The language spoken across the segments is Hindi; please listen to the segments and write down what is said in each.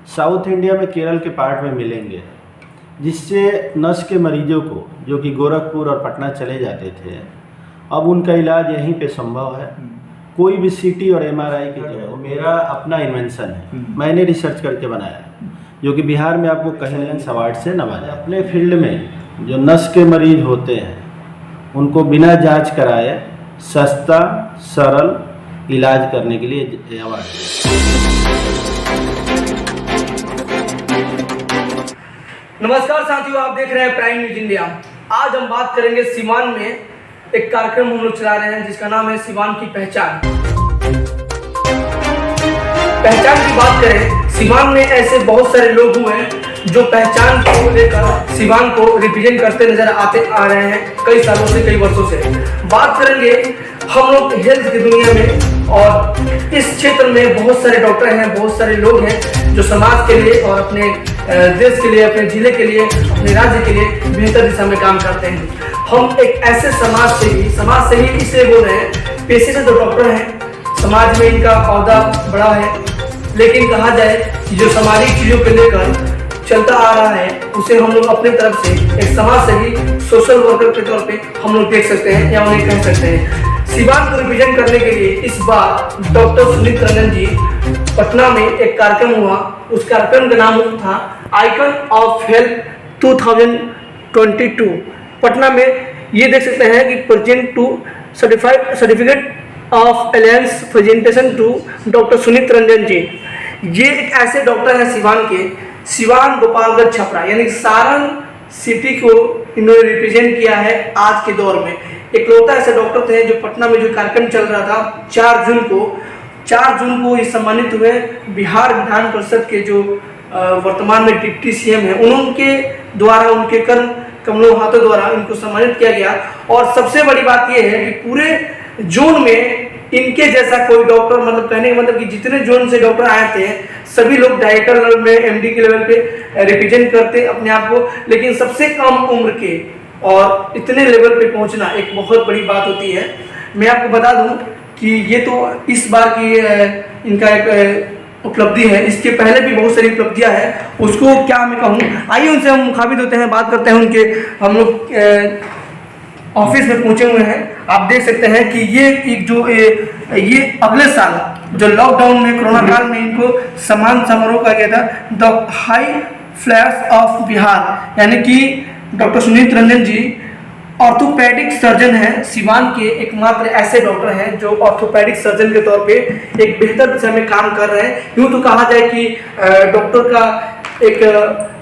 साउथ इंडिया में केरल के पार्ट में मिलेंगे, जिससे नस के मरीजों को जो कि गोरखपुर और पटना चले जाते थे, अब उनका इलाज यहीं पे संभव है। कोई भी सीटी और एमआरआई की जगह, वो मेरा अपना इन्वेंशन है, मैंने रिसर्च करके बनाया, जो कि बिहार में आपको कहिलेंस अवार्ड से नवाजा। अपने फील्ड में जो नस के मरीज होते हैं उनको बिना जांच कराए सस्ता सरल इलाज करने के लिए अवार्ड। नमस्कार साथियों, आप देख रहे हैं प्राइम न्यूज इंडिया। आज हम बात करेंगे सिवान में एक कार्यक्रम हम लोग चला रहे हैं जिसका नाम है सिवान की पहचान। पहचान की बात करें, सिवान में ऐसे बहुत सारे लोग हुए हैं जो पहचान को लेकर सिवान को रिप्रेजेंट करते नजर आ रहे हैं कई सालों से, कई वर्षों से। बात करेंगे हम लोग हेल्थ की दुनिया में, और इस क्षेत्र में बहुत सारे डॉक्टर हैं, बहुत सारे लोग हैं जो समाज के लिए और अपने देश के लिए, अपने जिले के लिए, अपने राज्य के लिए बेहतर दिशा में काम करते हैं। हम एक ऐसे समाज से ही इसलिए बोल रहे हैं, पेशे से तो डॉक्टर हैं, समाज में इनका औहदा बड़ा है, लेकिन कहा जाए कि जो सामाजिक चीजों को लेकर चलता आ रहा है उसे हम लोग अपने तरफ से एक समाज सेवी, सोशल वर्कर के तौर पे हम लोग देख सकते हैं या उन्हें कह सकते हैं। सिवान को रिप्रेजेंट करने के लिए इस बार डॉक्टर सुनीत रंजन जी पटना में एक कार्यक्रम हुआ। उस कार्यक्रम का नाम था आइकन ऑफ हेल्थ 2022। पटना में ये देख सकते हैं कि present to certificate of alliance presentation to doctor Sunit Ranjan ji. ये एक ऐसे डॉक्टर हैं सिवान के, सिवान गोपालगंज छपरा यानी सारण सिटी को इन्होंने रिप्रेजेंट किया है आज के दौर में। एक लौता ऐसे डॉक्टर थे जो पटना में जो कार्यक्रम चल रहा था 4 जून को ये सम्मानित हुए। बिहार विधान परिषद के जो वर्तमान में डिप्टी सीएम हैं, उनके द्वारा, उनके कमलों हाथों द्वारा इनको सम्मानित किया गया। और सबसे बड़ी बात यह है कि पूरे जोन में इनके जैसा कोई डॉक्टर, मतलब कहने का मतलब कि जितने जोन से डॉक्टर आए थे सभी लोग डायरेक्टर लेवल में, एमडी के लेवल पे रिप्रेजेंट करते अपने आप को, लेकिन सबसे कम उम्र के और इतने लेवल पे पहुंचना एक बहुत बड़ी बात होती है। मैं आपको बता दूं कि ये तो इस बार की इनका एक उपलब्धि है, इसके पहले भी बहुत सारी उपलब्धियां हैं, उसको क्या मैं कहूँ। आइए उनसे हम मुखातिब होते हैं, बात करते हैं उनके। हम लोग ऑफिस में पहुंचे हुए हैं। आप देख सकते हैं कि ये अगले साल जो लॉकडाउन में, कोरोना काल में इनको सम्मान समारोह का गया था, the high flyers of Bihar, यानी कि डॉक्टर सुनीत रंजन जी ऑर्थोपेडिक सर्जन हैं। सिवान के एकमात्र ऐसे डॉक्टर हैं जो ऑर्थोपेडिक सर्जन के तौर पे एक बेहतर दिशा में काम कर रहे हैं। यूँ तो कहा जाए कि डॉक्टर का एक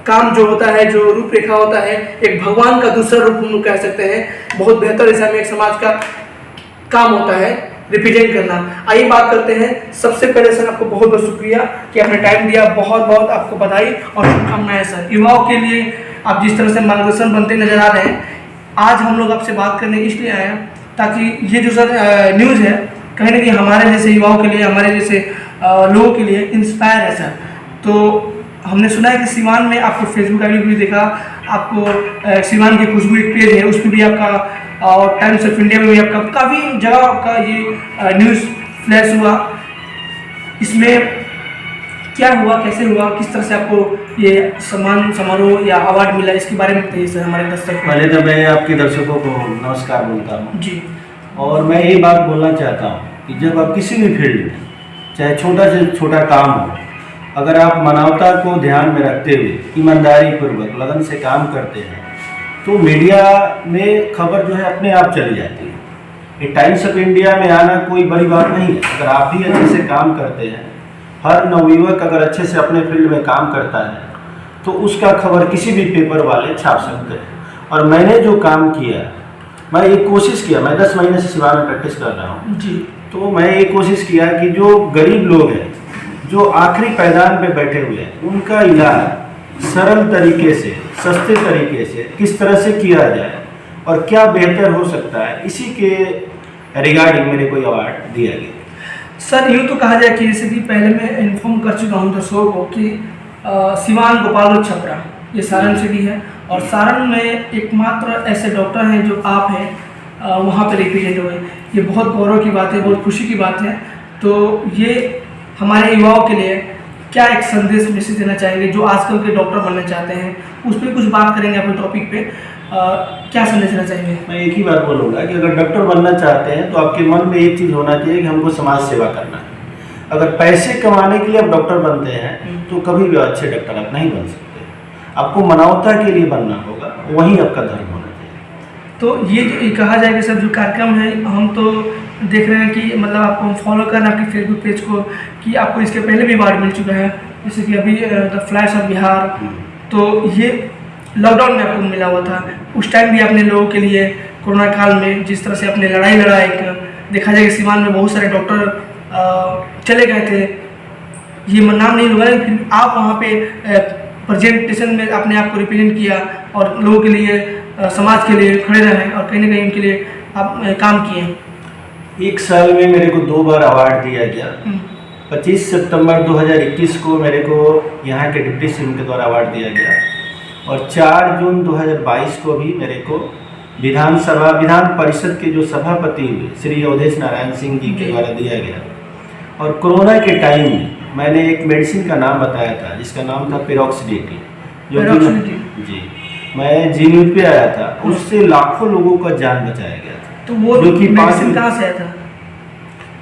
काम जो होता है, जो रूपरेखा होता है, एक भगवान का दूसरा रूप हम लोग कह सकते हैं। बहुत बेहतर दिशा में एक समाज का काम होता है रिप्रेजेंट करना। आइए बात करते हैं। सबसे पहले सर आपको बहुत बहुत शुक्रिया कि आपने टाइम दिया, बहुत बहुत आपको बधाई और शुभकामनाएं सर। युवाओं के लिए आप जिस तरह से मार्गदर्शन बनते नजर आ रहे हैं, आज हम लोग आपसे बात करने इसलिए आए हैं ताकि ये जो सर न्यूज़ है कहीं ना कहीं हमारे जैसे युवाओं के लिए, हमारे जैसे लोगों के लिए इंस्पायर है सर। तो हमने सुना है कि सिवान में आपको फेसबुक आईडी भी देखा, आपको सिवान की खुशबू एक पेज है, उस पर भी आपका, और टाइम्स ऑफ इंडिया में भी आपका, काफ़ी जगह आपका ये न्यूज़ फ्लैश हुआ। इसमें क्या हुआ, कैसे हुआ, किस तरह से आपको ये सम्मान समारोह या अवार्ड मिला, इसके बारे में बताइए सर हमारे दर्शक। पहले तो मैं आपके दर्शकों को नमस्कार बोलता हूँ जी। और मैं यही बात बोलना चाहता हूँ कि जब आप किसी भी फील्ड में, चाहे छोटा से छोटा काम हो, अगर आप मानवता को ध्यान में रखते हुए ईमानदारी पूर्वक लगन से काम करते हैं तो मीडिया में खबर जो है अपने आप चली जाती है। ये टाइम्स ऑफ इंडिया में आना कोई बड़ी बात नहीं है। अगर आप भी अच्छे से काम करते हैं, हर नवयुवक अगर अच्छे से अपने फील्ड में काम करता है तो उसका खबर किसी भी पेपर वाले छाप सकते हैं। और मैंने जो काम किया, मैं ये कोशिश किया, मैं 10 महीने से सिवान में प्रैक्टिस कर रहा हूँ जी, तो मैं ये कोशिश किया कि जो गरीब लोग हैं, जो आखिरी पैदान पे बैठे हुए हैं, उनका इलाज सरल तरीके से, सस्ते तरीके से किस तरह से किया जाए और क्या बेहतर हो सकता है, इसी के रिगार्डिंग मेरे को अवार्ड दिया गया। सर यूँ तो कहा जाए कि जैसे कि पहले मैं इन्फॉर्म कर चुका हूँ दर्शकों को कि सिवान गोपालगंज छपरा ये सारण सिटी है, और सारण में एकमात्र ऐसे डॉक्टर हैं जो आप हैं वहाँ पर रिप्रेजेंट हुए। ये बहुत गौरव की बात है, बहुत खुशी की बात है। तो ये हमारे युवाओं के लिए क्या एक संदेश मैसेज देना चाहेंगे जो आजकल के डॉक्टर बनना चाहते हैं? उस पर कुछ बात करेंगे अपने टॉपिक पे। क्या संदेश देना चाहेंगे? मैं एक ही बात बोलूँगा कि अगर डॉक्टर बनना चाहते हैं तो आपके मन में एक चीज़ होना चाहिए कि हमको समाज सेवा करना है। अगर पैसे कमाने के लिए आप डॉक्टर बनते हैं तो कभी भी अच्छे डॉक्टर आप नहीं बन सकते। आपको मानवता के लिए बनना होगा, वही आपका धर्म होना चाहिए। तो ये जो कहा जाए कि सर जो कार्यक्रम है, हम तो देख रहे हैं कि मतलब आपको फॉलो करना आपके फेसबुक पेज को, कि आपको इसके पहले भी अवार्ड मिल चुका है, जैसे कि अभी द फ्लैश ऑफ बिहार। तो ये लॉकडाउन में आपको मिला हुआ था, उस टाइम भी आपने लोगों के लिए कोरोना काल में जिस तरह से अपने लड़ाई लड़ा, एक देखा जाए कि सीवान में बहुत सारे डॉक्टर चले गए थे, ये नाम नहीं लूँगा, लेकिन आप वहाँ पे प्रेजेंटेशन में अपने आप को रिप्रेजेंट किया और लोगों के लिए, समाज के लिए खड़े रहे और कहीं ना कहीं उनके लिए आप काम किए। एक साल में मेरे को 2 बार अवार्ड दिया गया। 25 सितंबर 2021 को मेरे को यहाँ के डिप्टी सीएम के द्वारा अवार्ड दिया गया और 4 जून 2022 को भी मेरे को विधान परिषद के जो सभापति हुए श्री अवधेश नारायण सिंह जी के द्वारा दिया गया। और कोरोना के टाइम में मैंने एक मेडिसिन का नाम बताया था जिसका नाम था पेरोक्सिडिटी, जो जी मैं जी न्यूज़ पे आया था, उससे लाखों लोगों का जान बचाया गया था। तो वो जो कि मेडिसिन कहाँ से आया था?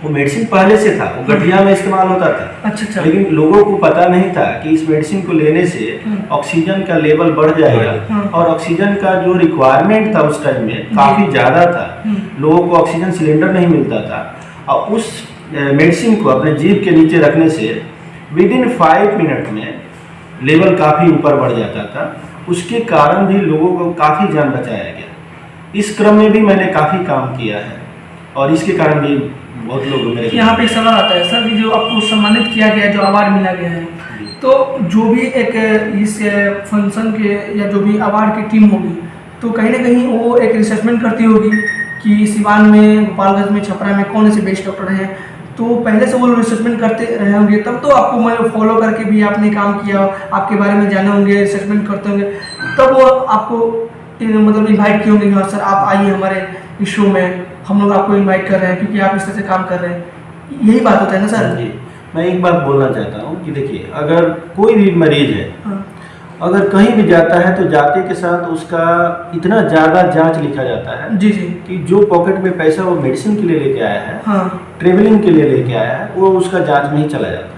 वो मेडिसिन पहले से था, वो गठिया में इस्तेमाल होता था। अच्छा। लेकिन लोगों को पता नहीं था कि इस मेडिसिन को लेने से ऑक्सीजन का लेवल बढ़ जाएगा और ऑक्सीजन का जो रिक्वायरमेंट था उस टाइम में काफ़ी ज़्यादा था, लोगों को ऑक्सीजन सिलेंडर नहीं मिलता था। और उस मेडिसिन को अपने जीभ के नीचे रखने से विदिन 5 मिनट में लेवल काफ़ी ऊपर बढ़ जाता था। उसके कारण भी लोगों को काफ़ी जान बचाया गया। इस क्रम में भी मैंने काफ़ी काम किया है और इसके कारण भी बहुत लोग मेरे यहाँ पे एक सवाल आता है सर कि जो आपको सम्मानित किया गया, जो अवार्ड मिला गया है, तो जो भी एक इस फंक्शन के या जो भी अवार्ड की टीम होगी, तो कहीं ना कहीं वो एक रिसर्चमेंट करती होगी कि सिवान में, गोपालगंज में, छपरा में कौन ऐसे बेस्ट डॉक्टर हैं। तो पहले से वो लोग रिसर्चमेंट करते रहे होंगे, तब तो आपको मैं फॉलो करके भी आपने काम किया, आपके बारे में जाने होंगे, रिसर्चमेंट करते होंगे, तब वो आपको मतलब इन्वाइट किए होंगे कि हाँ सर आप आइए हमारे इस शो में, हम लोग आपको इन्वाइट कर रहे हैं क्योंकि आप इस तरह से काम कर रहे हैं। यही बात होता है ना सर? जी, मैं एक बात बोलना चाहता हूँ कि देखिए, अगर कोई भी मरीज है, अगर कहीं भी जाता है तो जाते के साथ उसका इतना ज़्यादा जांच लिखा जाता है जी कि जो पॉकेट में पैसा वो मेडिसिन के लिए लेके आया है, ट्रेवलिंग के लिए लेके आया है, वो उसका जांच में ही चला जाता है।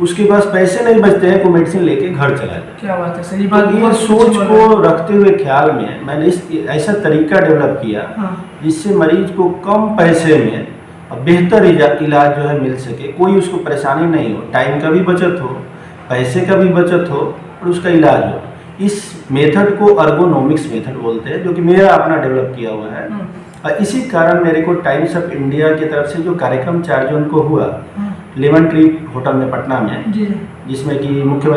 उसके पास पैसे नहीं बचते हैं, वो मेडिसिन लेके घर चला जाता है। क्या बात है, सही बात। ये सोच को रखते हुए ख्याल में मैंने ऐसा तरीका डेवलप किया जिससे मरीज को कम पैसे में बेहतर इलाज जो है मिल सके, कोई उसको परेशानी नहीं हो, टाइम का भी बचत हो, पैसे का भी बचत हो और उसका इलाज हो। इस मेथड को अर्गोनॉमिक्स मेथड बोलते हैं, जो कि मेरा अपना डेवलप किया हुआ है। और इसी कारण मेरे को टाइम्स ऑफ इंडिया की तरफ से जो कार्यक्रम 4 जून को हुआ लेमन ट्री होटल में पटना में, जिसमें कि मुख्य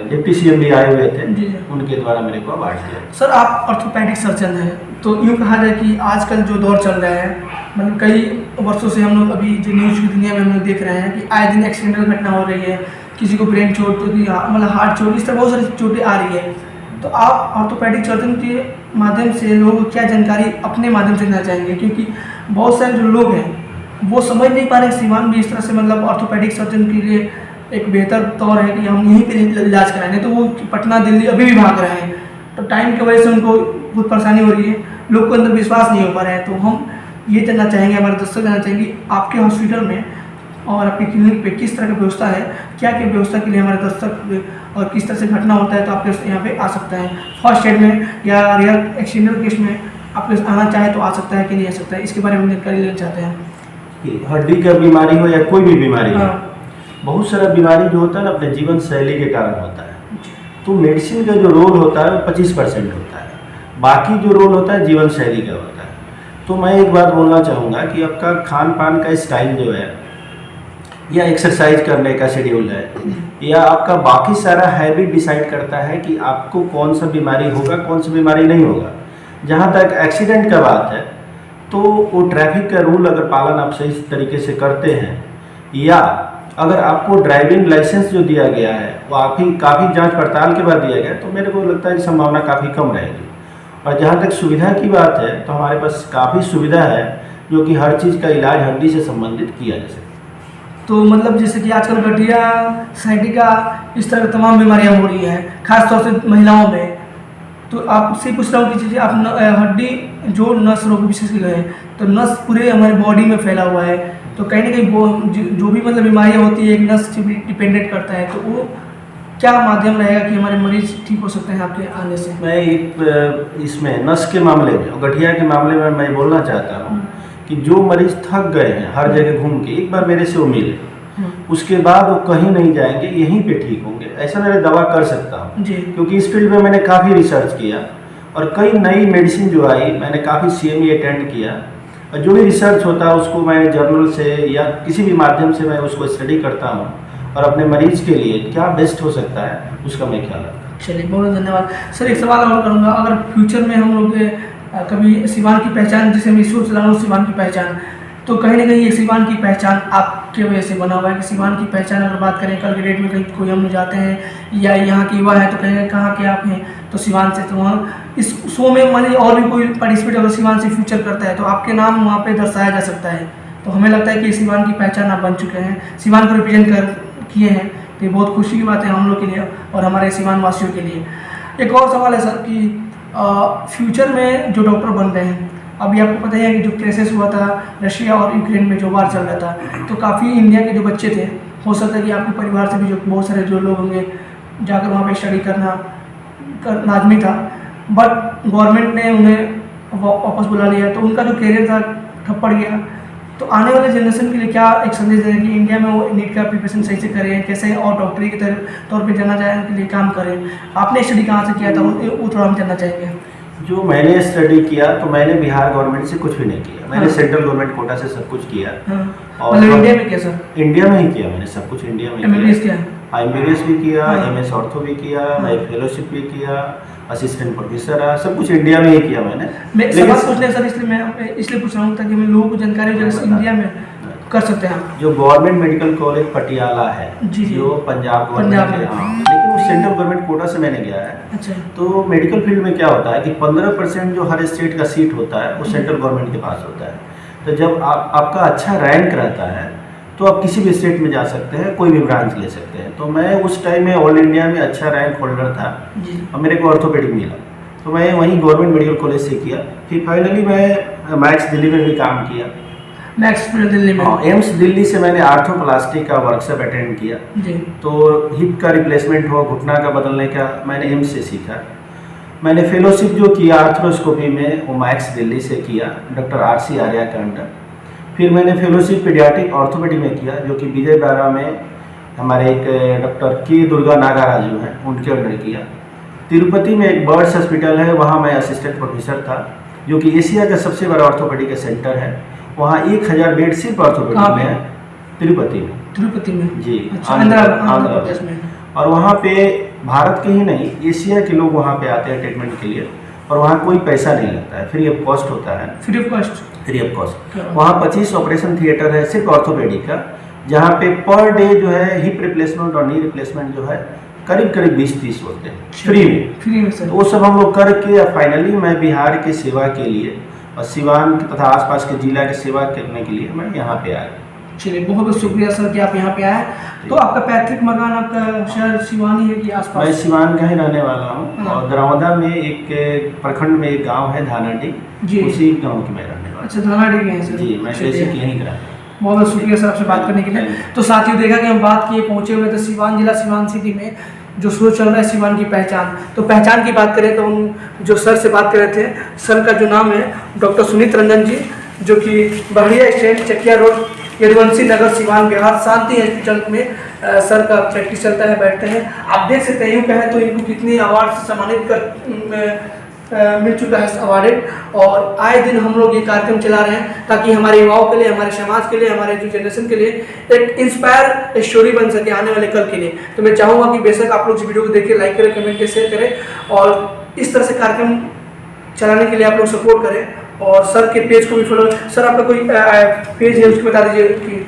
डिप्टी सीएम भी आए हुए थे, उनके द्वारा मेरे को अवार्ड दिया। सर आप ऑर्थोपेडिक सर्जन हैं, तो यूँ कहा जाए कि आजकल जो दौर चल रहा है, मतलब कई वर्षों से हम लोग अभी जो न्यूज़ की दुनिया में हम लोग देख रहे हैं कि आए दिन एक्सीडेंटल घटना हो रही है, किसी को ब्रेन चोट, तो मतलब हार्ट चोट, इस तरह बहुत सारी चोटें आ रही है। तो आप ऑर्थोपेडिक सर्जन के माध्यम से लोगों को क्या जानकारी अपने माध्यम से देना चाहेंगे? क्योंकि बहुत सारे जो लोग हैं वो समझ नहीं पा रहे सिवान भी इस तरह से मतलब ऑर्थोपेडिक सर्जन के लिए एक बेहतर तौर है कि हम यहीं पे इलाज कराएंगे, तो वो पटना दिल्ली अभी भी भाग रहे हैं। तो टाइम की वजह से उनको बहुत परेशानी हो रही है, लोग को अंदर विश्वास नहीं हो पा रहा है। तो हम ये जानना चाहेंगे, हमारे दर्शक जानना चाहेंगे आपके हॉस्पिटल में और आपके क्लिनिक पे किस तरह की व्यवस्था है, क्या क्या व्यवस्था के लिए हमारे दर्शक, और किस तरह से घटना होता है तो आपके यहाँ पे आ सकता है, फर्स्ट एड में या रियल एक्सीडेंटल केस में आपके आना चाहे तो आ सकता है कि नहीं आ सकता है, इसके बारे में जानकारी लेना चाहते हैं। हड्डी का बीमारी हो या कोई भी बीमारी हो, बहुत सारा बीमारी जो होता है ना अपने जीवन शैली के कारण होता है। तो मेडिसिन का जो रोल होता है वो 25% होता है, बाकी जो रोल होता है जीवन शैली का होता है। तो मैं एक बात बोलना चाहूँगा कि आपका खान पान का स्टाइल जो है, या एक्सरसाइज करने का शेड्यूल है, या आपका बाकी सारा हैबिट डिसाइड करता है कि आपको कौन सा बीमारी होगा, कौन सा बीमारी नहीं होगा। जहाँ तक एक्सीडेंट का बात है, तो वो ट्रैफिक का रूल अगर पालन आप सही तरीके से करते हैं, या अगर आपको ड्राइविंग लाइसेंस जो दिया गया है वो काफ़ी जांच पड़ताल के बाद दिया गया, तो मेरे को लगता है कि संभावना काफ़ी कम रहेगी। और जहाँ तक सुविधा की बात है, तो हमारे पास काफ़ी सुविधा है जो कि हर चीज़ का इलाज हड्डी से संबंधित किया जा सकता है। तो मतलब जैसे कि आजकल गठिया, साइटिका, इस तरह की तमाम बीमारियां हो रही हैं, खासतौर से महिलाओं में। तो आपसे पूछ रहा हूँ कि जैसे आप हड्डी जो नस रोग विशेषज्ञ हैं, तो नस पूरे हमारे बॉडी में फैला हुआ है, तो कहीं ना कहीं वो जो भी मतलब बीमारियाँ होती है एक नस से भी डिपेंडेंट करता है, तो वो क्या माध्यम रहेगा कि हमारे मरीज ठीक हो सकते हैं आपके आने से? मैं एक इसमें नस के मामले में और गठिया के मामले में मैं बोलना चाहता हूँ कि जो मरीज थक गए हैं हर जगह घूम के, एक बार मेरे से वो मिले, उसके बाद वो कहीं नहीं जाएंगे, यहीं पे ठीक होंगे, ऐसा मैं दावा कर सकता हूँ। क्योंकि इस फील्ड में मैंने काफ़ी रिसर्च किया और कई नई मेडिसिन जो आई, मैंने काफ़ी CME अटेंड किया, और जो भी रिसर्च होता है उसको मैं जर्नल से या किसी भी माध्यम से मैं उसको स्टडी करता हूँ और अपने मरीज के लिए क्या बेस्ट हो सकता है उसका मैं ख्याल रखता हूँ। चलिए, बहुत धन्यवाद सर। एक सवाल और करूँगा, अगर फ्यूचर में हम लोग कभी सिवान की पहचान, जिसे मैं सोच रहा हूँ सिवान की पहचान, तो कहीं ना कहीं ये सिवान की पहचान आपके वजह से बना हुआ है कि सिवान की पहचान अगर बात करें कल के डेट में कहीं कोई हम जाते हैं या यहाँ के युवा है तो कहेंगे कहाँ के आप हैं, तो सिवान से, तो वहाँ इस शो में मान लीजिए और भी कोई पार्टिसिपेट अगर सिवान से फ्यूचर करता है तो आपके नाम वहाँ पे दर्शाया जा सकता है। तो हमें लगता है कि सिवान की पहचान आप बन चुके हैं, सिवान को रिप्रेजेंट कर किए हैं, तो ये बहुत खुशी की बात है हम लोग के लिए और हमारे सिवान वासियों के लिए। एक और सवाल है सर कि फ्यूचर में जो डॉक्टर बन रहे हैं, अभी आपको पता है कि जो क्राइसिस हुआ था रशिया और यूक्रेन में जो वार चल रहा था, तो काफ़ी इंडिया के जो बच्चे थे, हो सकता है कि आपके परिवार से भी जो बहुत सारे जो लोग होंगे जाकर वहाँ पे स्टडी करना लाजमी था, बट गवर्नमेंट ने उन्हें वापस बुला लिया, तो उनका जो करियर था ठप पड़ गया। तो आने वाले जनरेशन के लिए क्या एक संदेश दें कि इंडिया में वो नीट का प्रिपरेशन सही से करें, कैसे और डॉक्टरी के तौर पे जाना जाए के लिए काम करें? आपने स्टडी कहाँ से किया था वो थोड़ा हम जानना चाहेंगे। जो मैंने स्टडी किया तो मैंने बिहार गवर्नमेंट से कुछ भी नहीं किया, मैंने सेंट्रल गवर्नमेंट कोटा से सब कुछ किया। और मतलब इंडिया में किया सर? इंडिया में ही किया मैंने सब कुछ, इंडिया में किया, MBBS भी किया, MS ऑर्थो भी किया, मैं फेलोशिप भी किया, असिस्टेंट प्रोफेसर है, सब कुछ इंडिया में ही किया मैंने। सवाल पूछने सर इसलिए पूछ रहा हूँ ताकि मैं लोगों को जानकारी हो जाए इंडिया में कर सकते हैं। जो गवर्नमेंट मेडिकल कॉलेज पटियाला है, जो पंजाब गवर्नमेंट है, हाँ, लेकिन वो सेंट्रल गवर्नमेंट कोटा से मैंने गया है। अच्छा। तो मेडिकल फील्ड में क्या होता है कि 15% जो हर स्टेट का सीट होता है वो सेंट्रल गवर्नमेंट के पास होता है। तो जब आपका अच्छा रैंक रहता है तो आप किसी भी स्टेट में जा सकते हैं, कोई भी ब्रांच ले सकते हैं। तो मैं उस टाइम में ऑल इंडिया में अच्छा रैंक होल्डर था और मेरे को ऑर्थोपेडिक मिला, तो मैं वहीं गवर्नमेंट मेडिकल कॉलेज से किया। फिर फाइनली मैं मैक्स दिल्ली में भी काम किया। मैक्स दिल्ली में? हाँ, एम्स दिल्ली से मैंने आर्थोप्लास्टिक का वर्कशॉप अटेंड किया जी। तो हिप का रिप्लेसमेंट हो, घुटना का बदलने का, मैंने एम्स से सीखा। मैंने फेलोशिप जो किया आर्थ्रोस्कोपी में वो मैक्स दिल्ली से किया, डॉक्टर RC आर्या के अंडर। फिर मैंने फेलोशिप पीडियाट्रिक ऑर्थोपेडिक में किया जो कि विजयवाड़ा में हमारे एक डॉक्टर K दुर्गा नागाराजू हैं, उनके अंडर किया। तिरुपति में एक बर्ड्स हॉस्पिटल है, वहाँ मैं असिस्टेंट प्रोफेसर था, जो कि एशिया का सबसे बड़ा ऑर्थोपेडिक का सेंटर है। वहाँ 1000 बेड सिर्फ ऑर्थोपेडिक में है, तिरुपति में। तिरुपति में जी, आंध्र प्रदेश में। और वहाँ पे भारत के ही नहीं, एशिया के लोग वहाँ पे आते हैं ट्रीटमेंट के लिए, और वहाँ कोई पैसा नहीं लगता है, फ्री ऑफ कॉस्ट होता है। Free of cost? Free of cost. वहाँ 25 ऑपरेशन थिएटर है सिर्फ ऑर्थोपेडिक का, जहाँ पे पर डे जो है हिप रिप्लेसमेंट और नी रिप्लेसमेंट जो है करीब 20-30 होते हैं फ्री में सर। तो वो सब हम लोग करके फाइनली मैं बिहार की सेवा के लिए और सिवान तथा आसपास के जिला की सेवा करने के लिए मैं यहाँ पे आया। चलिए, बहुत बहुत शुक्रिया सर कि आप यहाँ पे आए। तो आपका पैतृक मकान, आपका शहर सिवान ही है कि आसपास? मैं सिवान का ही रहने वाला हूँ और दरौदा में एक प्रखंड में एक गांव है धानाडी, उसी गांव की मैं रहने वाला। अच्छा, धानाडी में है सर? जी, मैं बेसिक यहीं का। बहुत बहुत शुक्रिया सर आपसे बात करने के लिए। तो साथियों, देखा कि हम बात किए पहुँचे हुए थे सिवान जिला, सिवान सिटी में जो शो चल रहा है सिवान की पहचान। तो पहचान की बात करें तो हम जो सर से बात कर रहे थे, सर का जो नाम है डॉक्टर सुनीत रंजन जी, जो कि बढ़िया स्टैंड चकिया रोड, यदुवंशी नगर, सिवान बिहार, शांति हॉस्पिटल में सर का प्रैक्टिस चलता है, बैठते हैं। आप देख सकते हैं यूँ कहें तो इनको कितने अवार्ड से सम्मानित कर मिल चुका है अवार्ड, और आए दिन हम लोग ये कार्यक्रम चला रहे हैं ताकि हमारे युवाओं के लिए, हमारे समाज के लिए, हमारे जो जनरेशन के लिए एक इंस्पायर स्टोरी बन सके आने वाले कल के लिए। तो मैं चाहूँगा कि बेशक आप लोग इस वीडियो को देखिए, लाइक करें, कमेंट करें, शेयर करें और इस तरह से कार्यक्रम चलाने के लिए आप लोग सपोर्ट करें। और सर के पेज को भी फॉलो। सर आपका कोई पेज है उसको बता दीजिए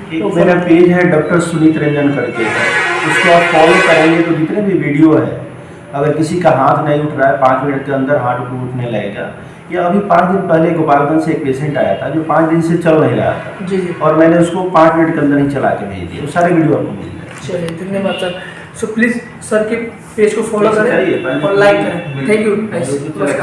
कि मेरा पेज है डॉक्टर सुनीत रंजन करके है, उसको आप फॉलो करेंगे तो जितने भी वीडियो है, अगर किसी का हाथ नहीं उठ रहा है 5 मिनट के अंदर हाथ उठने लगेगा। या अभी 5 दिन पहले गोपालगंज से एक पेशेंट आया था जो 5 दिन से चल नहीं रहा था, जी जी, और मैंने उसको 5 मिनट के अंदर ही चला के भेज दिया। वो सारे वीडियो आपको मिल जाएंगे। चलिए धन्यवाद सर। सो प्लीज़ सर के पेज को फॉलो करिए, करें पहले और लाइक करें। Thank you. नमस्कार।